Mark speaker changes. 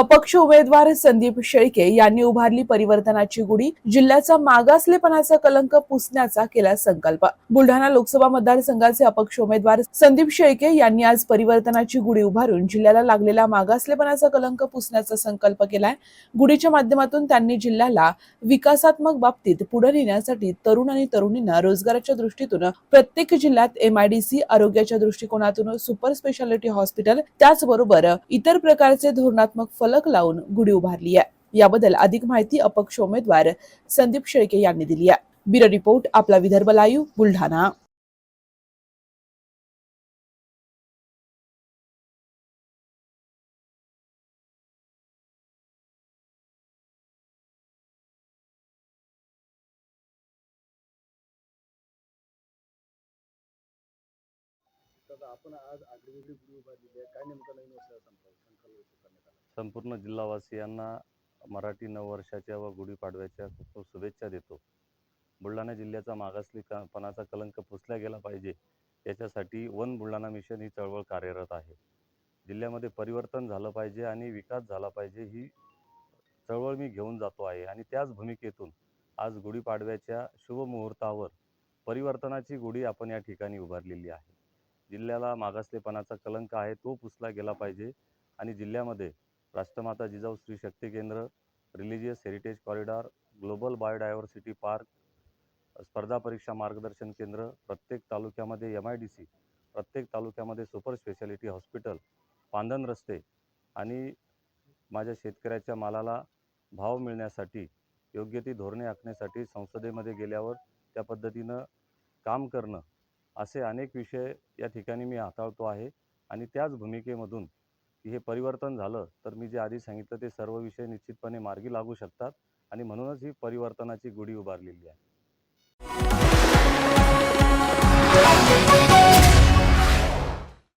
Speaker 1: अपक्ष उमेदवार संदीप शेळके यांनी उभारली परिवर्तनाची गुढी, जिल्ह्याचा मागासलेपणाचा कलंक पुसण्याचा केला संकल्प। बुलढाणा लोकसभा मतदारसंघाचे अपक्ष उमेदवार संदीप शेळके यांनी आज परिवर्तनाची गुढी उभारून जिल्ह्याला लागलेला मागासलेपणाचा कलंक पुसण्याचा संकल्प केलाय। गुढीच्या माध्यमातून त्यांनी जिल्ह्याला विकासात्मक बाबतीत पुढे नेण्यासाठी तरुण आणि तरुणींना रोजगाराच्या दृष्टीतून प्रत्येक जिल्ह्यात एमआयडीसी, आरोग्याच्या दृष्टिकोनातून सुपर स्पेशालिटी हॉस्पिटल, त्याचबरोबर इतर प्रकारचे धोरणात्मक फलक लावून गुढी उभारली आहे। याबद्दल अधिक माहिती अपक्ष उमेदवार संदीप शेळके यांनी दिली आहे। ब्युरो रिपोर्ट, आपला विदर्भ लाईव्ह, बुलढाणा।
Speaker 2: आपण आज आगळीवेगळी गुढी उभारलेली आहे, काय नेमका नवीन वर्षाचा संकल्प करण्यात आला?
Speaker 3: संपूर्ण जिल्हावासियांना मराठी नववर्षाच्या व गुढीपाडव्याच्या खूप शुभेच्छा देतो। बुलढाणा जिल्ह्याचा मागासलेपणाचा कलंक पुसला गेला पाहिजे याच्यासाठी वन बुलढाणा मिशन ही चळवळ कार्यरत आहे। जिल्ह्यामध्ये परिवर्तन झालं पाहिजे आणि विकास झाला पाहिजे ही चळवळ मी घेऊन जातो आहे आणि त्याच भूमिकेतून आज गुढीपाडव्याच्या शुभ मुहूर्तावर परिवर्तनाची गुढी आपण या ठिकाणी उभारलेली आहे। जिल्ह्याला मागासलेपणाचा कलंक आहे तो पुसला गेला पाहिजे आणि जिल्ह्यामध्ये राष्ट्रमाता जिजाऊ स्त्री शक्ती केंद्र, religious heritage corridor, global biodiversity park, स्पर्धा परीक्षा मार्गदर्शन केंद्र, प्रत्येक तालुक्यामध्ये एमआयडीसी, प्रत्येक तालुक्यामध्ये सुपर स्पेशालिटी हॉस्पिटल, पांधन रस्ते आणि माझ्या शेतकऱ्याच्या मालाला भाव मिळण्यासाठी योग्य ती धोरणे आखण्यासाठी संसदेमध्ये गेल्यावर त्या पद्धतीनं काम करणं, असे अनेक विषय या ठिकाणी मी हाताळतो आहे आणि त्याच भूमिकेमधून हे परिवर्तन झालं तर मी जे आधी सांगितलं ते सर्व विषय निश्चितपणे मार्गी लागू शकतात आणि म्हणूनच ही परिवर्तनाची गुढी उभारलेली आहे।